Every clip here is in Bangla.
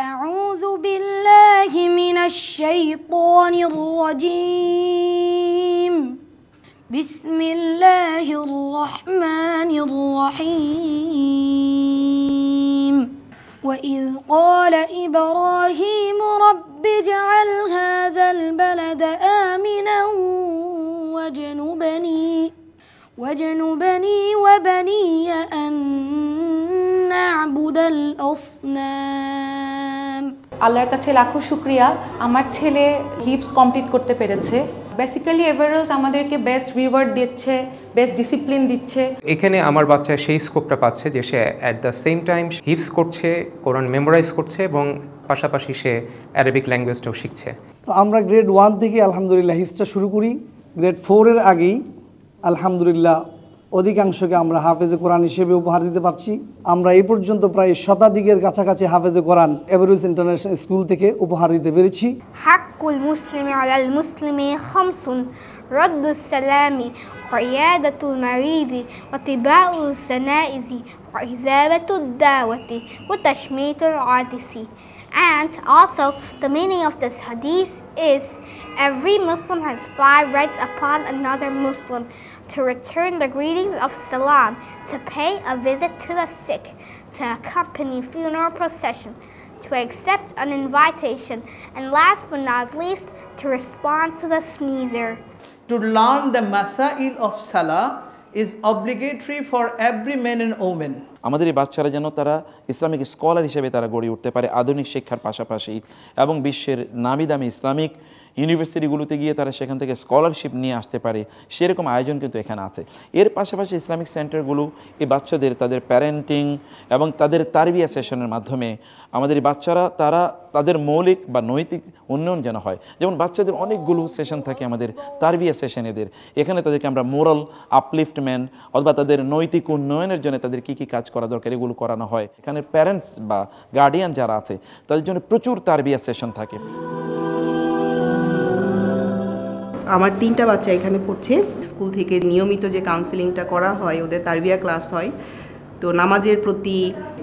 أعوذ بالله من الشيطان الرجيم بسم الله الرحمن الرحيم وإذ قال إبراهيم رب اجعل هذا البلد آمنا واجنبني وبني أن نعبد الأصنام আল্লাহর কাছে লাখো শুকরিয়া আমার ছেলে হিপস কমপ্লিট করতে পেরেছে। বেসিক্যালি এভারেজ আমাদেরকে বেস্ট রিওয়ার্ড দিচ্ছে, বেস্ট ডিসিপ্লিন দিচ্ছে। এখানে আমার বাচ্চা সেই স্কোপটা পাচ্ছে যে সে অ্যাট দ্য সেম টাইম হিপস করছে, কোরআন মেমোরাইজ করছে এবং পাশাপাশি সে অ্যারাবিক ল্যাঙ্গুয়েজটাও শিখছে। তো আমরা গ্রেড 1 থেকে আলহামদুলিল্লাহ হিফজটা শুরু করি। গ্রেড 4 এর আগেই আলহামদুলিল্লাহ অধিকাংশকে আমরা হাফেজে কোরআন হিসেবে উপহার দিতে পারছি। আমরা এই পর্যন্ত প্রায় শতাধিকের কাছাকাছি হাফেজে কোরআন এভারেজ ইন্টারন্যাশনাল স্কুল থেকে উপহার দিতে পেরেছি। হাক্কুল মুসলিমি আলাল মুসলিমি খামসুন রাদ্দুস সালামি ওয়া ইয়াদাতুল মারিদি ওয়া তিবাউজ জানাইজি ওয়া ইজাবাতুদ দাওয়াতি ওয়া তাশমিতুল আতিসি. And also, the meaning of this hadith is every Muslim has 5 rights upon another Muslim: to return the greetings of salam, to pay a visit to the sick, to accompany funeral procession, to accept an invitation, and last but not least, to respond to the sneezer. To learn the masail of salah is obligatory for every man and woman. আমাদের এই বাচ্চারা যেন তারা ইসলামিক স্কলার হিসেবে তারা গড়ে উঠতে পারে আধুনিক শিক্ষার পাশাপাশি, এবং বিশ্বের নামি দামি ইসলামিক ইউনিভার্সিটিগুলোতে গিয়ে তারা সেখান থেকে স্কলারশিপ নিয়ে আসতে পারে, সেরকম আয়োজন কিন্তু এখানে আছে। এর পাশাপাশি ইসলামিক সেন্টারগুলো এই বাচ্চাদের তাদের প্যারেন্টিং এবং তাদের তারবিয়া সেশনের মাধ্যমে আমাদের এই বাচ্চারা তারা তাদের মৌলিক বা নৈতিক উন্নয়ন যেন হয়। যেমন বাচ্চাদের অনেকগুলো সেশন থাকে আমাদের তারবিয়া সেশন, এখানে তাদেরকে আমরা মোরাল আপলিফটমেন্ট অথবা তাদের নৈতিক উন্নয়নের জন্য তাদের কী কী কাজ করা দরকার এগুলো করানো হয়। এখানে প্যারেন্টস বা গার্ডিয়ান যারা আছে তাদের জন্য প্রচুর তারবিয়া সেশন থাকে। আমার 3টা বাচ্চা এখানে পড়ছে। স্কুল থেকে নিয়মিত যে কাউন্সিলিংটা করা হয়, ওদের তারবিয়া ক্লাস হয়, তো নামাজের প্রতি,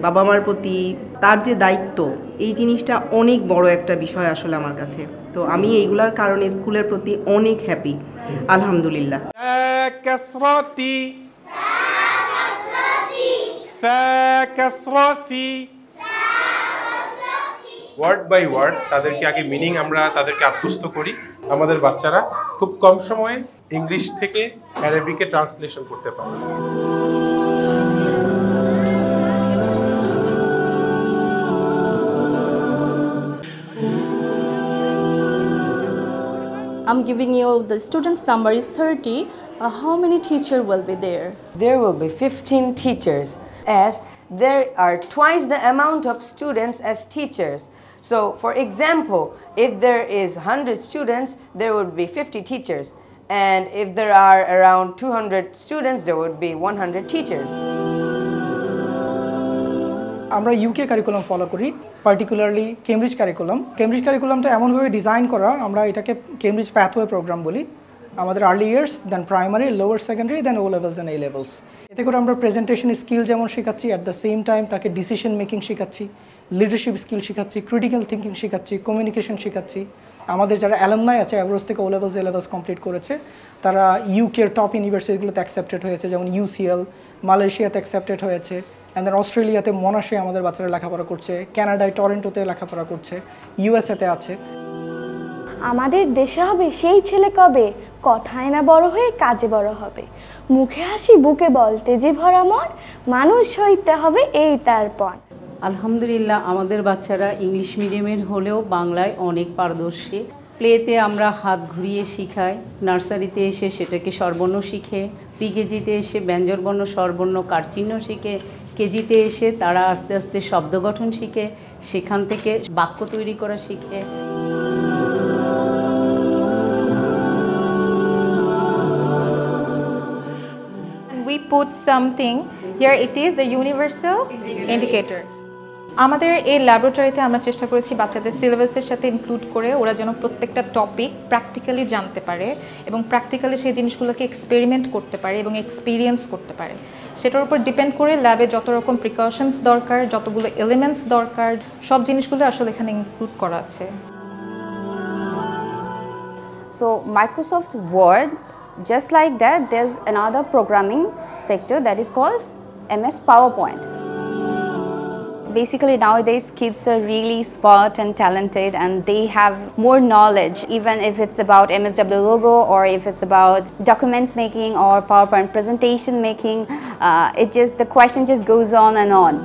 বাবা মার প্রতি তার যে দায়িত্ব, এই জিনিসটা অনেক বড় একটা বিষয় আসলে আমার কাছে। তো আমি এইগুলার কারণে স্কুলের প্রতি অনেক হ্যাপি আলহামদুলিল্লাহ। ওয়ার্ড বাই ওয়ার্ড তাদেরকে আগে মিনিং আমরা তাদেরকে আত্মস্থ করি। আমাদের বাচ্চারা খুব কম সময়ে ইংলিশ থেকে অ্যারাবিকে ট্রান্সলেশন করতে পারে। I'm giving you the students number is 30. How many teachers will be there? There will be 15 teachers, as there are twice the amount of students as teachers. So, for example, if there is 100 students, there would be 50 teachers. And if there are around 200 students, there would be 100 teachers. আমরা ইউকে কারিকুলাম ফলো করি, পার্টিকুলারলি কেমব্রিজ কারিকুলাম। কেমব্রিজ কারিকুলামটা এমনভাবে ডিজাইন করা, আমরা এটাকে কেমব্রিজ প্যাথওয়ে প্রোগ্রাম বলি। আমাদের early years, then primary, lower secondary, then O levels and A levels. এতে করে আমরা প্রেজেন্টেশন স্কিল যেমন শেখাচ্ছি, অ্যাট দ্য সেম টাইম তাকে ডিসিশন মেকিং শেখাচ্ছি, লিডারশিপ স্কিল শেখাচ্ছি, ক্রিটিক্যাল থিঙ্কিং শেখাচ্ছি, কমিউনিকেশন শেখাচ্ছি। আমাদের যারা অ্যালামনাই আছে অ্যাভারেজ থেকে O levels A levels complete করেছে, তারা ইউকের টপ ইউনিভার্সিটিগুলোতে অ্যাকসেপ্টেড হয়েছে, যেমন UCL, মালয়েশিয়াতে অ্যাকসেপ্টেড হয়েছে, অ্যান্ড দেন অস্ট্রেলিয়াতে মনাশে আমাদের বাচ্চারা লেখাপড়া করছে, কানাডায় টরেন্টোতে লেখাপড়া করছে, ইউএসএতে আছে। আমাদের দেশে হবে সেই ছেলে কবে, কথায় না বড় হয়ে কাজে বড় হবে, মুখে হাসি বুকে বলতে যে ভরা মন, মানুষ হইতে হবে এই তার পণ। আলহামদুলিল্লাহ আমাদের বাচ্চারা ইংলিশ মিডিয়ামের হলেও বাংলায় অনেক পারদর্শী। প্লেতে আমরা হাত ঘুরিয়ে শিখাই, নার্সারিতে এসে সেটাকে স্বরবর্ণ শিখে, প্রিকেজিতে এসে ব্যঞ্জনবর্ণ স্বরবর্ণ কারচিহ্ন শিখে, কেজিতে এসে তারা আস্তে আস্তে শব্দ গঠন শিখে, সেখান থেকে বাক্য তৈরি করা শিখে। We put something here, it is the universal indicator. আমাদের এই ল্যাবরেটরিতে আমরা চেষ্টা করেছি বাচ্চাদের সিলেবাসের সাথে ইনক্লুড করে ওরা যেন প্রত্যেকটা টপিক প্র্যাকটিক্যালি জানতে পারে এবং প্র্যাকটিক্যালি সেই জিনিসগুলোকে এক্সপেরিমেন্ট করতে পারে এবং এক্সপিরিয়েন্স করতে পারে। সেটার উপর ডিপেন্ড করে ল্যাবে যত রকম প্রিকশনস দরকার, যতগুলো এলিমেন্টস দরকার, সব জিনিসগুলো আসলে এখানে ইনক্লুড করা আছে। So Microsoft Word, just like that, there's another programming sector that is called MS PowerPoint. Basically nowadays kids are really smart and talented and they have more knowledge, even if it's about MSW logo or if it's about document making or PowerPoint presentation making. The question just goes on and on.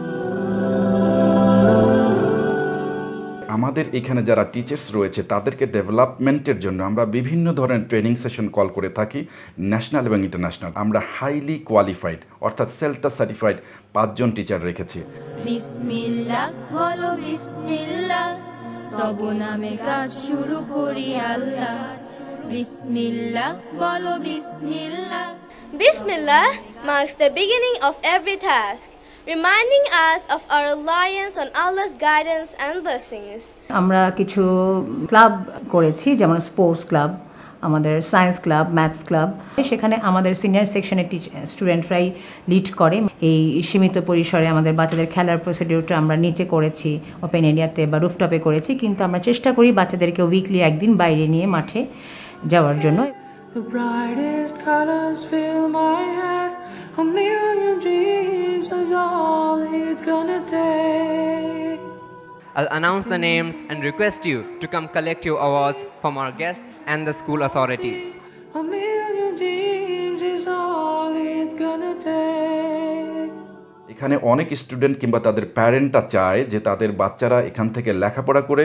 আমাদের এখানে যারা টিচার্স রয়েছে তাদেরকে ডেভেলপমেন্টের জন্য আমরা বিভিন্ন ধরনের ট্রেনিং সেশন কল করে থাকি, ন্যাশনাল এবং ইন্টারন্যাশনাল। আমরা হাইলি কোয়ালিফাইড অর্থাৎ সেলটা সার্টিফাইড 5 জন টিচার রেখেছি। বিসমিল্লাহ বলো বিসমিল্লাহ, তব নামে কাজ শুরু করি আল্লাহ। বিসমিল্লাহ বলো বিসমিল্লাহ। Bismillah marks the beginning of every task, reminding us of our reliance on Allah's guidance and blessings. আমরা কিছু ক্লাব করেছি, যেমন স্পোর্টস ক্লাব, আমাদের সায়েন্স ক্লাব, ম্যাথস ক্লাব। সেখানে আমাদের সিনিয়র সেকশনের স্টুডেন্টরাই লিড করে। এই সীমিত পরিসরে আমাদের বাচ্চাদের খেলার প্রসিডিউরটা আমরা নিচে করেছি, ওপেন এরিয়াতে বা রুফটপে করেছি, কিন্তু আমরা চেষ্টা করি বাচ্চাদেরকে উইকলি একদিন বাইরে নিয়ে মাঠে যাওয়ার জন্য। The brightest colors fill my head, a million dreams is all it's gonna take. I'll announce the names and request you to come collect your awards from our guests and the school authorities. A million dreams is all it's gonna take. এখানে অনেক স্টুডেন্ট কিংবা তাদের প্যারেন্টরা চায় যে তাদের বাচ্চারা এখান থেকে লেখাপড়া করে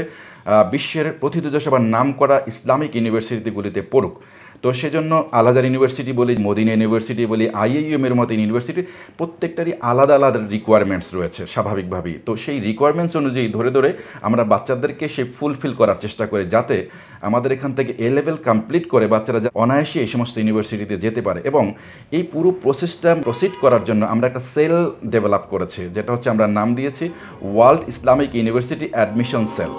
বিশ্বের প্রথিতযশা নাম করা ইসলামিক ইউনিভার্সিটিগুলিতে পড়ুক। তো সেজন্য আল আজহার ইউনিভার্সিটি বলি, মদিনা ইউনিভার্সিটি বলি, IIUM এর মতো ইউনিভার্সিটির প্রত্যেকটারই আলাদা আলাদা রিকোয়ারমেন্টস রয়েছে স্বাভাবিকভাবেই। তো সেই রিকোয়ারমেন্টস অনুযায়ী ধরে ধরে আমরা বাচ্চাদেরকে সেই ফুলফিল করার চেষ্টা করি, যাতে আমাদের এখান থেকে A লেভেল কমপ্লিট করে বাচ্চারা অনায়াসে এই সমস্ত ইউনিভার্সিটিতে যেতে পারে। এবং এই পুরো প্রসেসটা প্রসিড করার জন্য আমরা একটা সেল ডেভেলপ করেছি, যেটা হচ্ছে আমরা নাম দিয়েছি world Islamic university admission sell.